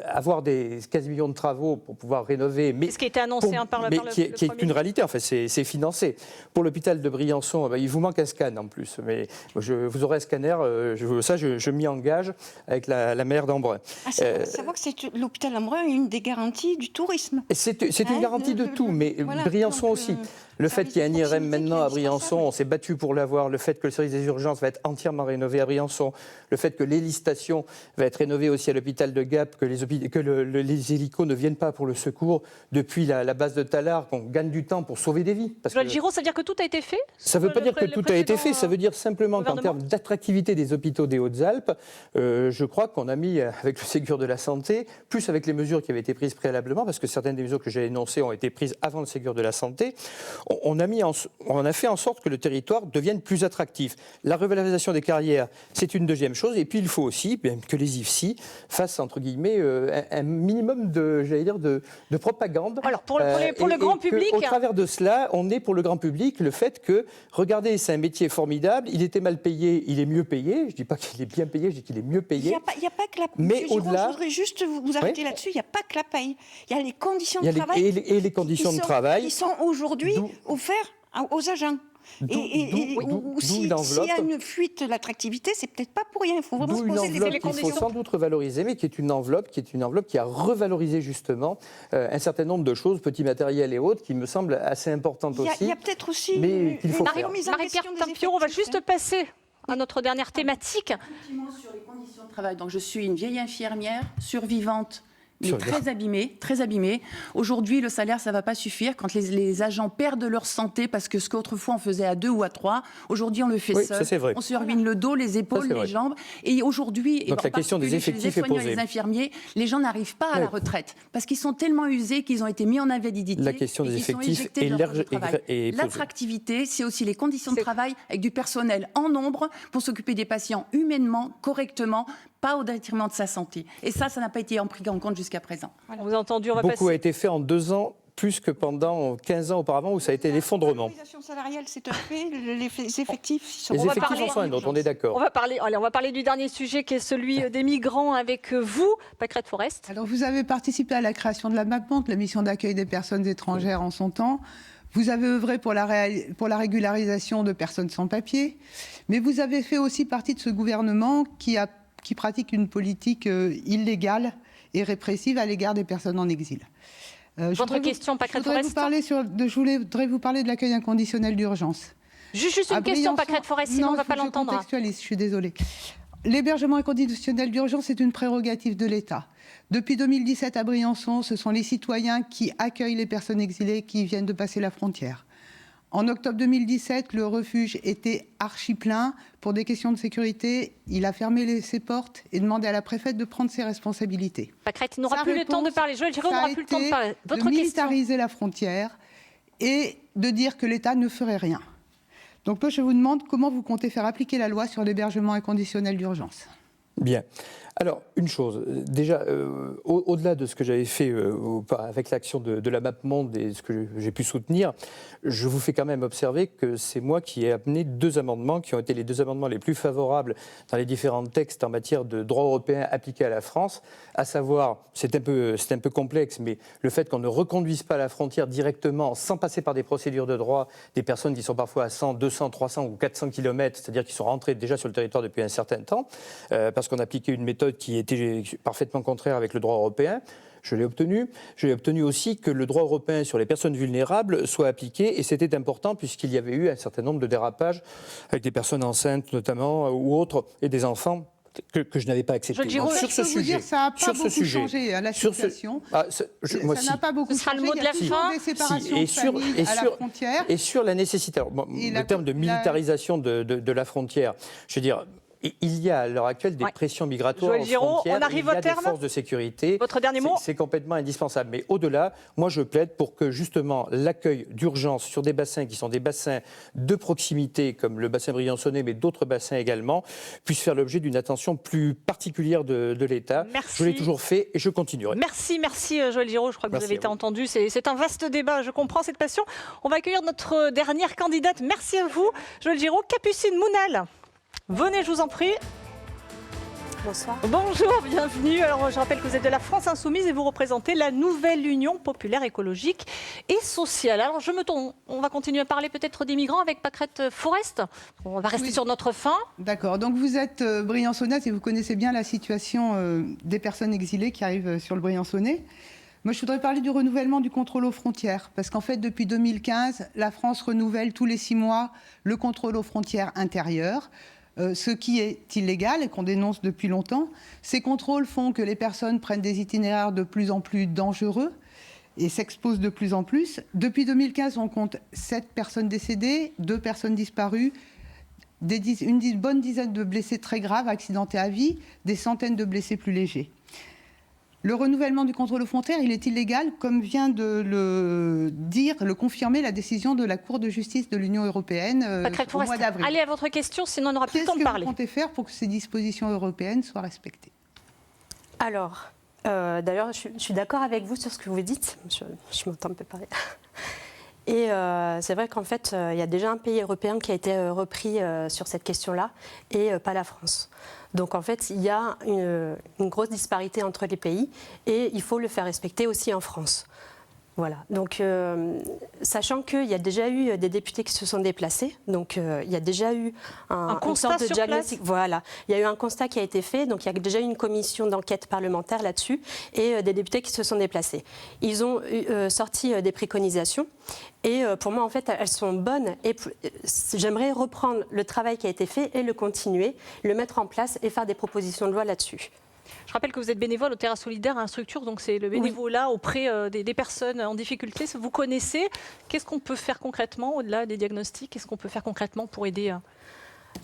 avoir des 15 millions de travaux pour pouvoir rénover... C'est ce qui a été annoncé par le qui est une réalité, en fait, c'est financé. Pour l'hôpital de Briançon, il vous manque un scan en plus. Mais vous aurez un scanner, je m'y engage avec la maire d'Embrun. Savoir que l'hôpital d'Embrun est une des garanties du tourisme. C'est une garantie de tout, mais voilà, Briançon aussi. Le fait qu'il y ait un IRM maintenant à Briançon, on s'est battu pour l'avoir. Le fait que le service des urgences va être entièrement rénové à Briançon. Le fait que l'hélistation va être rénovée aussi à l'hôpital de Gap, que les hélicos ne viennent pas pour le secours depuis la base de Tallard, qu'on gagne du temps pour sauver des vies. Joëlle Giraud, ça veut dire que tout a été fait? Ça ne veut pas dire que tout a été fait, ça veut dire simplement qu'en termes d'attractivité des hôpitaux des Hautes-Alpes, je crois qu'on a mis, avec le Ségur de la santé, plus avec les mesures qui avaient été prises préalablement, parce que certaines des mesures que j'ai énoncées ont été prises avant le Ségur de la santé, on a fait en sorte que le territoire devienne plus attractif. La revalorisation des carrières, c'est une deuxième chose. Et puis, il faut aussi que les IFSI fassent, entre guillemets, un minimum de propagande. Alors, pour le grand public... Au travers de cela, on est pour le grand public le fait que, regardez, c'est un métier formidable, il était mal payé, il est mieux payé. Je ne dis pas qu'il est bien payé, je dis qu'il est mieux payé. Il n'y a pas que la paye. Mais au-delà... Je voudrais juste vous arrêter là-dessus, il n'y a pas que la paye. Il y a les conditions de travail. Et les conditions de travail. Qui sont aujourd'hui offertes aux agents. S'il y a une fuite de l'attractivité, c'est peut-être pas pour rien. Il faut vraiment se poser les conditions. Il faut sans doute revaloriser, mais qui est une enveloppe qui a revalorisé justement un certain nombre de choses, petits matériels et autres, qui me semblent assez importantes aussi. Il y a peut-être aussi Marie-Pierre Timpiot, on va juste passer à notre dernière thématique. Effectivement, sur les conditions de travail. Donc, je suis une vieille infirmière, survivante mais très abîmés. Aujourd'hui, le salaire, ça ne va pas suffire. Quand les agents perdent leur santé, parce que ce qu'autrefois on faisait à 2 ou à 3, aujourd'hui on le fait seul. Ça, on se ruine le dos, les épaules, les jambes. Et aujourd'hui, donc la question des effectifs est posée. Les infirmiers, les gens n'arrivent pas à la retraite parce qu'ils sont tellement usés qu'ils ont été mis en invalidité. La question des effectifs est posée. L'attractivité, c'est aussi les conditions de travail avec du personnel en nombre pour s'occuper des patients humainement, correctement, pas au détriment de sa santé. Et ça n'a pas été pris en compte jusqu'à présent. On vous a entendu, on va Beaucoup a été fait en 2 ans, plus que pendant 15 ans auparavant où ça a été l'effondrement. L'organisation salariale, c'est un fait. Les effectifs sont... Les effectifs sont un autre, on est d'accord. On va parler du dernier sujet qui est celui des migrants avec vous, Pâquerette Forest. Alors, vous avez participé à la création de la MAPMANT, la mission d'accueil des personnes étrangères en son temps. Vous avez œuvré pour la régularisation de personnes sans papier. Mais vous avez fait aussi partie de ce gouvernement qui pratique une politique illégale et répressive à l'égard des personnes en exil. Votre question, Pâquerette Forest. Je voudrais vous parler de l'accueil inconditionnel d'urgence. Juste une question, Pâquerette Forest, sinon on ne va pas l'entendre. Je contextualise, je suis désolée. L'hébergement inconditionnel d'urgence est une prérogative de l'État. Depuis 2017 à Briançon, ce sont les citoyens qui accueillent les personnes exilées qui viennent de passer la frontière. En octobre 2017, le refuge était archi plein. Pour des questions de sécurité, il a fermé ses portes et demandé à la préfète de prendre ses responsabilités. Pâquerette, il n'aura plus le temps de parler. Joël Giraud n'aura plus le temps de parler. Votre question, militariser la frontière et de dire que l'État ne ferait rien. Donc, je vous demande comment vous comptez faire appliquer la loi sur l'hébergement inconditionnel d'urgence. Bien. Alors, une chose, déjà, au-delà de ce que j'avais fait avec l'action de la MAPMONDE et ce que j'ai pu soutenir, je vous fais quand même observer que c'est moi qui ai amené 2 amendements qui ont été les 2 amendements les plus favorables dans les différents textes en matière de droit européen appliqué à la France, à savoir, c'est un peu complexe, mais le fait qu'on ne reconduise pas à la frontière directement, sans passer par des procédures de droit, des personnes qui sont parfois à 100, 200, 300 ou 400 km, c'est-à-dire qui sont rentrées déjà sur le territoire depuis un certain temps, parce qu'on appliquait une méthode qui était parfaitement contraire avec le droit européen. Je l'ai obtenu. J'ai obtenu aussi que le droit européen sur les personnes vulnérables soit appliqué, et c'était important puisqu'il y avait eu un certain nombre de dérapages avec des personnes enceintes notamment ou autres, et des enfants que je n'avais pas accepté. Sur ce sujet, ça n'a pas beaucoup changé à la situation. Ça n'a pas beaucoup changé. Ce sera le mot de la fin. Et sur la nécessité, le terme de militarisation de la frontière, je veux dire, il y a à l'heure actuelle des pressions migratoires aux frontières, on arrive il y a des forces de sécurité. Votre dernier mot ? C'est complètement indispensable. Mais au-delà, moi je plaide pour que justement l'accueil d'urgence sur des bassins qui sont des bassins de proximité, comme le bassin briançonnais, mais d'autres bassins également, puisse faire l'objet d'une attention plus particulière de l'État. Merci. Je l'ai toujours fait et je continuerai. Merci Joël Giraud. Je crois que vous avez été entendu. C'est un vaste débat. Je comprends cette passion. On va accueillir notre dernière candidate. Merci à vous, Joël Giraud. Capucine Mounal. Venez, je vous en prie. Bonsoir. Bonjour, bienvenue. Alors, je rappelle que vous êtes de la France Insoumise et vous représentez la nouvelle Union populaire écologique et sociale. Alors, je me tourne. On va continuer à parler peut-être des migrants avec Pâquerette Forest. On va rester sur notre fin. D'accord. Donc, vous êtes briançonnaise et vous connaissez bien la situation des personnes exilées qui arrivent sur le Briançonnais. Moi, je voudrais parler du renouvellement du contrôle aux frontières. Parce qu'en fait, depuis 2015, la France renouvelle tous les 6 mois le contrôle aux frontières intérieures. Ce qui est illégal et qu'on dénonce depuis longtemps. Ces contrôles font que les personnes prennent des itinéraires de plus en plus dangereux et s'exposent de plus en plus. Depuis 2015, on compte 7 personnes décédées, 2 personnes disparues, une bonne dizaine de blessés très graves, accidentés à vie, des centaines de blessés plus légers. Le renouvellement du contrôle aux frontières, il est illégal, comme vient de le confirmer la décision de la Cour de justice de l'Union européenne au mois d'avril. Allez à votre question, sinon on n'aura plus le temps de parler. Qu'est-ce que vous comptez faire pour que ces dispositions européennes soient respectées ? Alors, d'ailleurs, je suis d'accord avec vous sur ce que vous dites. Je m'entends un peu parler. Et c'est vrai qu'en fait, il y a déjà un pays européen qui a été repris sur cette question-là, et pas la France. Donc en fait, il y a une grosse disparité entre les pays et il faut le faire respecter aussi en France. Voilà. Donc, sachant qu'il y a déjà eu des députés qui se sont déplacés, donc il y a déjà eu un constat de diagnostic. Voilà. Il y a eu un constat qui a été fait, donc il y a déjà eu une commission d'enquête parlementaire là-dessus et des députés qui se sont déplacés. Ils ont sorti des préconisations et pour moi, en fait, elles sont bonnes. Et j'aimerais reprendre le travail qui a été fait et le continuer, le mettre en place et faire des propositions de loi là-dessus. Je rappelle que vous êtes bénévole au Terra Solidaire, une structure, donc c'est le bénévolat auprès des personnes en difficulté. Vous connaissez, qu'est-ce qu'on peut faire concrètement au-delà des diagnostics? Qu'est-ce qu'on peut faire concrètement pour aider,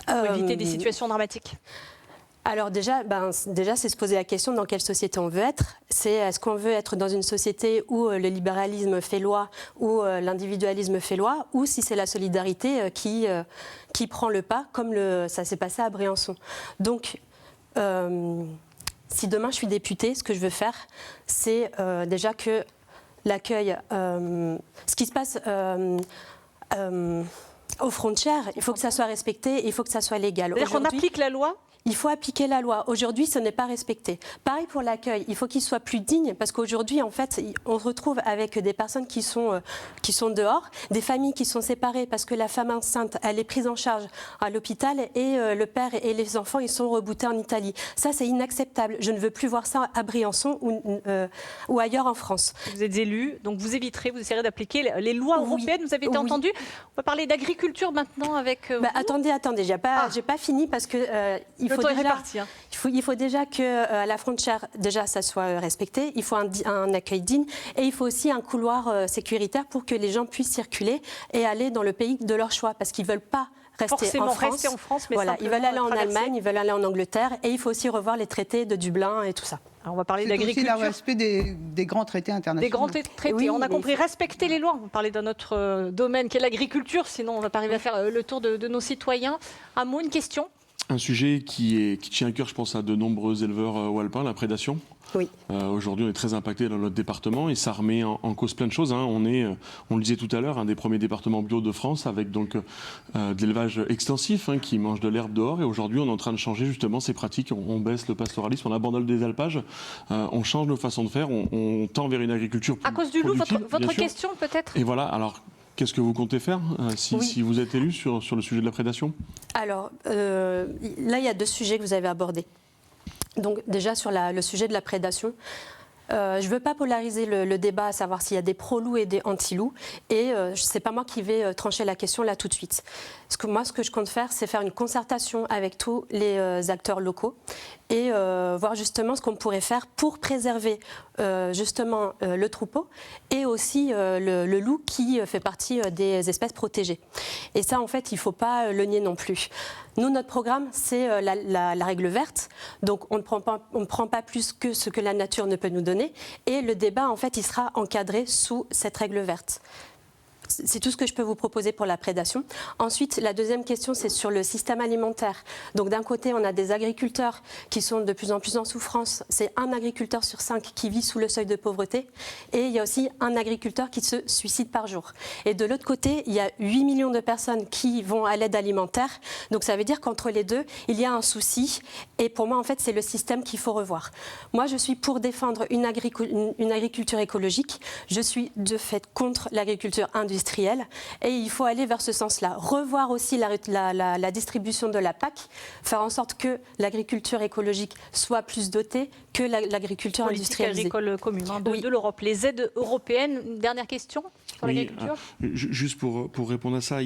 pour éviter des situations dramatiques? Alors déjà, c'est se poser la question dans quelle société on veut être. Est-ce qu'on veut être dans une société où le libéralisme fait loi, où l'individualisme fait loi, ou si c'est la solidarité qui prend le pas, comme ça s'est passé à Briançon. Donc, si demain je suis députée, ce que je veux faire, c'est déjà que l'accueil, ce qui se passe aux frontières, il faut que ça soit respecté, il faut que ça soit légal. C'est-à-dire qu'on applique la loi ? Il faut appliquer la loi. Aujourd'hui, ce n'est pas respecté. Pareil pour l'accueil. Il faut qu'il soit plus digne parce qu'aujourd'hui, en fait, on se retrouve avec des personnes qui sont dehors, des familles qui sont séparées parce que la femme enceinte, elle est prise en charge à l'hôpital et le père et les enfants, ils sont rebootés en Italie. Ça, c'est inacceptable. Je ne veux plus voir ça à Briançon ou ailleurs en France. Vous êtes élu, donc vous éviterez, vous essayerez d'appliquer les lois européennes. Vous avez été entendu. On va parler d'agriculture maintenant avec vous. Attendez, j'ai pas fini parce que il faut déjà que la frontière, déjà, ça soit respecté. Il faut un accueil digne et il faut aussi un couloir sécuritaire pour que les gens puissent circuler et aller dans le pays de leur choix parce qu'ils ne veulent pas rester en France. Mais voilà, ils veulent aller en Allemagne, ils veulent aller en Angleterre et il faut aussi revoir les traités de Dublin et tout ça. Alors on va parler d'agriculture. C'est aussi le respect des grands traités internationaux. Des grands traités, oui, on a compris. Respecter les lois. On va parler d'un autre domaine qui est l'agriculture, sinon on ne va pas arriver à faire le tour de nos citoyens. Amo, une question ? Un sujet qui tient à cœur, je pense, à de nombreux éleveurs wallpins, la prédation. Oui. Aujourd'hui, on est très impacté dans notre département et ça remet en cause plein de choses. On le disait tout à l'heure, un des premiers départements bio de France avec donc de l'élevage extensif qui mange de l'herbe dehors. Et aujourd'hui, on est en train de changer justement ces pratiques. On baisse le pastoralisme, on abandonne des alpages, on change nos façons de faire, on tend vers une agriculture plus productive. À cause du loup, votre question peut-être ? Et voilà, alors... Qu'est-ce que vous comptez faire si vous êtes élu sur le sujet de la prédation ? Alors, là, il y a deux sujets que vous avez abordés. Donc, déjà, sur le sujet de la prédation, je ne veux pas polariser le débat à savoir s'il y a des pro-loups et des anti-loups. Et ce n'est pas moi qui vais trancher la question là tout de suite. Ce que je compte faire, c'est faire une concertation avec tous les acteurs locaux et voir justement ce qu'on pourrait faire pour préserver justement le troupeau et aussi le loup qui fait partie des espèces protégées. Et ça, en fait, il ne faut pas le nier non plus. Nous, notre programme, c'est la règle verte. Donc, on ne prend pas plus que ce que la nature ne peut nous donner. Et le débat, en fait, il sera encadré sous cette règle verte. C'est tout ce que je peux vous proposer pour la prédation. Ensuite, la deuxième question, c'est sur le système alimentaire. Donc d'un côté, on a des agriculteurs qui sont de plus en plus en souffrance. C'est un agriculteur sur 5 qui vit sous le seuil de pauvreté. Et il y a aussi un agriculteur qui se suicide par jour. Et de l'autre côté, il y a 8 millions de personnes qui vont à l'aide alimentaire. Donc ça veut dire qu'entre les deux, il y a un souci. Et pour moi, en fait, c'est le système qu'il faut revoir. Moi, je suis pour défendre une agriculture écologique. Je suis de fait contre l'agriculture industrielle. Et il faut aller vers ce sens-là. Revoir aussi la distribution de la PAC, faire en sorte que l'agriculture écologique soit plus dotée que l'agriculture industrialisée. Politique agricole commune de l'Europe. Les aides européennes, une dernière question sur l'agriculture ? Juste pour répondre à ça,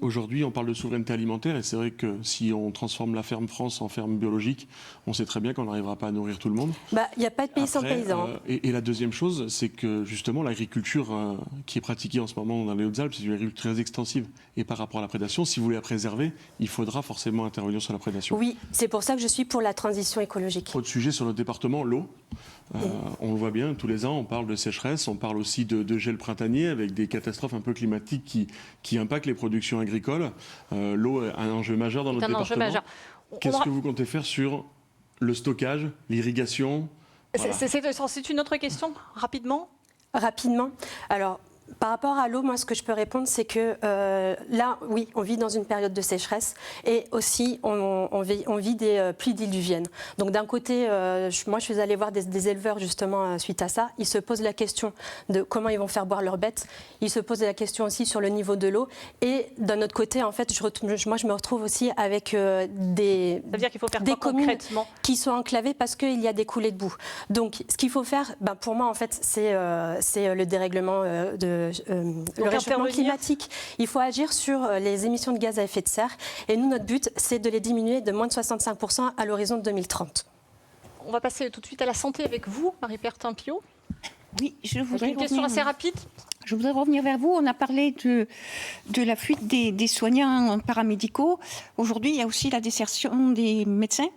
aujourd'hui on parle de souveraineté alimentaire et c'est vrai que si on transforme la ferme France en ferme biologique, on sait très bien qu'on n'arrivera pas à nourrir tout le monde. Il n'y a pas de pays sans paysans. Et la deuxième chose, c'est que justement l'agriculture qui est pratiquée en ce moment dans les Hautes-Alpes, c'est une agriculture très extensive. Et par rapport à la prédation, si vous voulez la préserver, il faudra forcément intervenir sur la prédation. Oui, c'est pour ça que je suis pour la transition écologique. Autre sujet sur notre département, l'eau. On le voit bien, tous les ans, on parle de sécheresse, on parle aussi de gel printanier avec des catastrophes un peu climatiques qui impactent les productions agricoles. L'eau est un enjeu majeur dans notre département. Qu'est-ce que vous comptez faire sur le stockage, l'irrigation ? C'est une autre question, rapidement ? Rapidement. Alors, par rapport à l'eau, moi, ce que je peux répondre, c'est que là, oui, on vit dans une période de sécheresse et aussi on vit des pluies diluviennes. Donc d'un côté, moi, je suis allée voir des éleveurs justement suite à ça. Ils se posent la question de comment ils vont faire boire leurs bêtes. Ils se posent la question aussi sur le niveau de l'eau. Et d'un autre côté, en fait, moi, je me retrouve aussi avec des communes qui sont enclavées parce qu'il y a des coulées de boue. Donc, ce qu'il faut faire, pour moi, en fait, c'est le dérèglement le réchauffement climatique. Il faut agir sur les émissions de gaz à effet de serre. Et nous, notre but, c'est de les diminuer de moins de 65% à l'horizon de 2030. On va passer tout de suite à la santé avec vous, Marie-Pierre Timpiot. Oui, je voudrais Une question assez rapide. Je voudrais revenir vers vous. On a parlé de la fuite des soignants paramédicaux. Aujourd'hui, il y a aussi la désertion des médecins,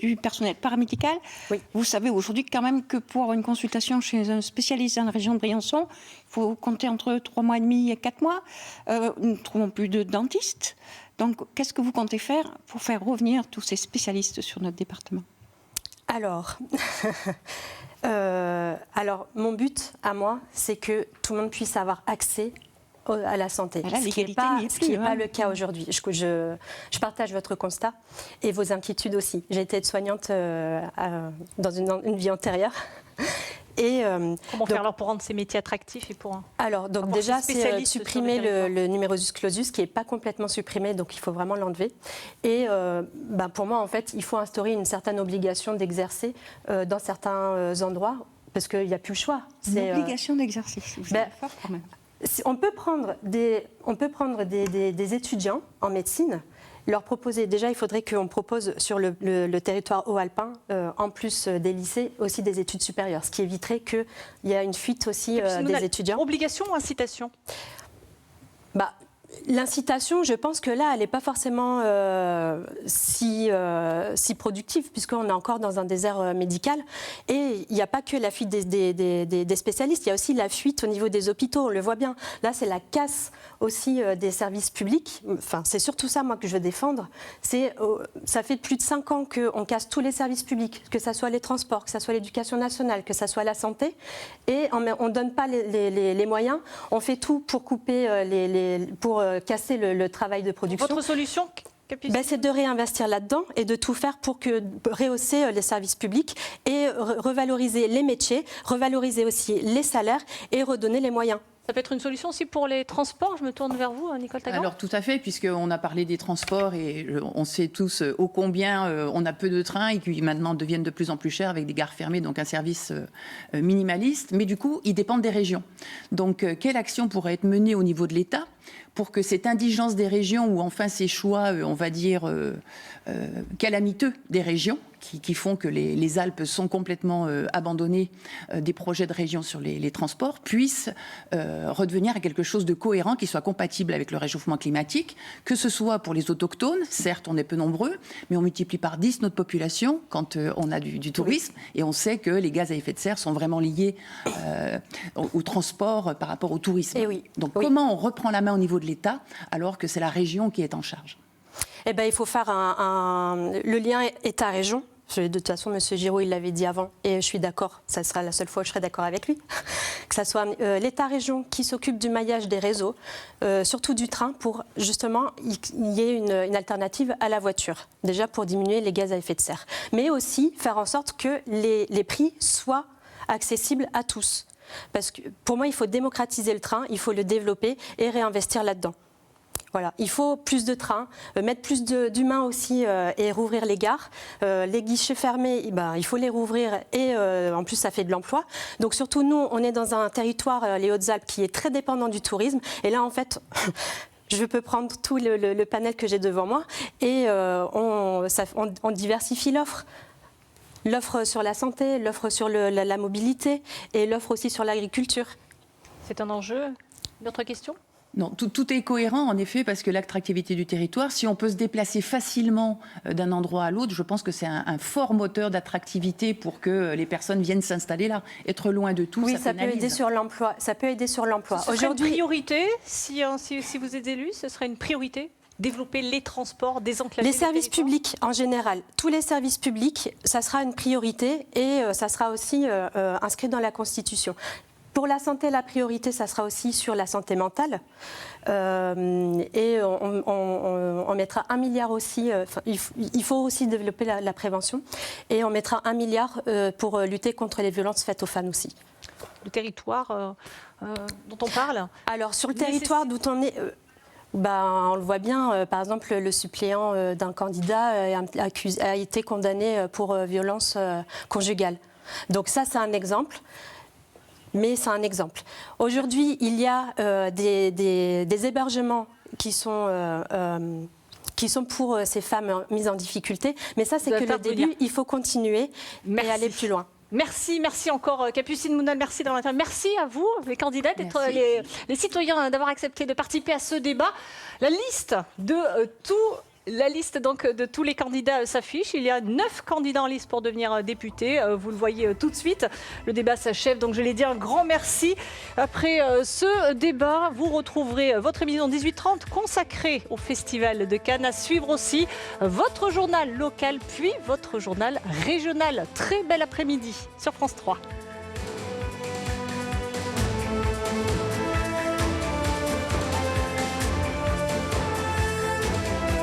du personnel paramédical. Oui. Vous savez aujourd'hui quand même que pour avoir une consultation chez un spécialiste dans la région de Briançon, il faut compter entre 3 mois et demi et 4 mois. Nous ne trouvons plus de dentistes. Donc, qu'est-ce que vous comptez faire pour faire revenir tous ces spécialistes sur notre département ? Alors, mon but à moi, c'est que tout le monde puisse avoir accès à la santé. Voilà, ce qui n'est pas le cas aujourd'hui. Je partage votre constat et vos inquiétudes aussi. J'ai été aide-soignante dans une vie antérieure. Et, comment faire alors pour rendre ces métiers attractifs et pour alors donc déjà c'est supprimer le numerus clausus qui n'est pas complètement supprimé, donc il faut vraiment l'enlever. Et pour moi en fait il faut instaurer une certaine obligation d'exercer dans certains endroits parce qu'il n'y a plus le choix. C'est une obligation d'exercice. Fort quand même. On peut prendre des étudiants en médecine. Leur proposer, déjà il faudrait qu'on propose sur le territoire haut-alpin, en plus des lycées, aussi des études supérieures, ce qui éviterait qu'il y ait une fuite aussi des étudiants. Obligation ou incitation ? L'incitation, je pense que là, elle n'est pas forcément si productive, puisqu'on est encore dans un désert médical. Et il n'y a pas que la fuite des spécialistes, il y a aussi la fuite au niveau des hôpitaux, on le voit bien. Là, c'est la casse aussi des services publics. Enfin, c'est surtout ça, moi, que je veux défendre. Ça fait plus de 5 ans qu'on casse tous les services publics, que ce soit les transports, que ce soit l'éducation nationale, que ce soit la santé. Et on ne donne pas les moyens. On fait tout pour couper pour casser le travail de production. Votre solution, c'est de réinvestir là-dedans et de tout faire pour rehausser les services publics et revaloriser les métiers, revaloriser aussi les salaires et redonner les moyens. Ça peut être une solution aussi pour les transports. Je me tourne vers vous, Nicole Tagan. Alors tout à fait, puisqu'on a parlé des transports et on sait tous ô combien on a peu de trains et qui maintenant deviennent de plus en plus chers avec des gares fermées, donc un service minimaliste. Mais du coup, ils dépendent des régions. Donc quelle action pourrait être menée au niveau de l'État pour que cette indigence des régions ou enfin ces choix, on va dire, calamiteux des régions qui font que les Alpes sont complètement abandonnées des projets de région sur les transports, puissent redevenir à quelque chose de cohérent qui soit compatible avec le réchauffement climatique, que ce soit pour les autochtones, certes on est peu nombreux, mais on multiplie par 10 notre population quand on a du tourisme, et on sait que les gaz à effet de serre sont vraiment liés au transport par rapport au tourisme. Donc comment on reprend la main au niveau de l'État alors que c'est la région qui est en charge ? Il faut faire le lien État-région. De toute façon, M. Giraud, il l'avait dit avant, et je suis d'accord, ça sera la seule fois où je serai d'accord avec lui, que ce soit l'État-région qui s'occupe du maillage des réseaux, surtout du train, pour justement il y ait une alternative à la voiture, déjà pour diminuer les gaz à effet de serre, mais aussi faire en sorte que les prix soient accessibles à tous. Parce que pour moi, il faut démocratiser le train, il faut le développer et réinvestir là-dedans. Voilà, il faut plus de trains, mettre plus d'humains aussi et rouvrir les gares. Les guichets fermés, il faut les rouvrir et en plus ça fait de l'emploi. Donc surtout nous, on est dans un territoire, les Hautes-Alpes, qui est très dépendant du tourisme. Et là en fait, je peux prendre tout le panel que j'ai devant moi et on diversifie l'offre. L'offre sur la santé, l'offre sur la mobilité et l'offre aussi sur l'agriculture. C'est un enjeu. D'autres questions ? Non, tout est cohérent en effet parce que l'attractivité du territoire, si on peut se déplacer facilement d'un endroit à l'autre, je pense que c'est un fort moteur d'attractivité pour que les personnes viennent s'installer là. Être loin de tout, ça peut aider sur l'emploi. Ça peut aider sur l'emploi. Aujourd'hui, une priorité, si vous êtes élu, ce serait une priorité. Développer les transports, désenclaver les services publics en général. Tous les services publics, ça sera une priorité et ça sera aussi inscrit dans la Constitution. Pour la santé, la priorité, ça sera aussi sur la santé mentale. Et on mettra 1 milliard aussi. Il faut aussi développer la prévention. Et on mettra 1 milliard pour lutter contre les violences faites aux femmes aussi. Le territoire dont on parle ? Alors, sur le territoire d'où on est... on le voit bien, par exemple, le suppléant d'un candidat a été condamné pour violence conjugale. Donc ça, c'est un exemple. Mais c'est un exemple. Aujourd'hui, il y a des hébergements qui sont qui sont pour ces femmes mises en difficulté. Mais ça, c'est que le intervenir. début. Il faut continuer et aller plus loin. Merci encore Capucine Mounal, merci d'avoir intervenu. Merci à vous, les candidats, d'être les citoyens, d'avoir accepté de participer à ce débat. La liste de tous les candidats s'affiche. Il y a 9 candidats en liste pour devenir député. Vous le voyez tout de suite. Le débat s'achève. Donc je l'ai dit, un grand merci. Après ce débat, vous retrouverez votre émission 18h30 consacrée au Festival de Cannes. À suivre aussi votre journal local, puis votre journal régional. Très bel après-midi sur France 3.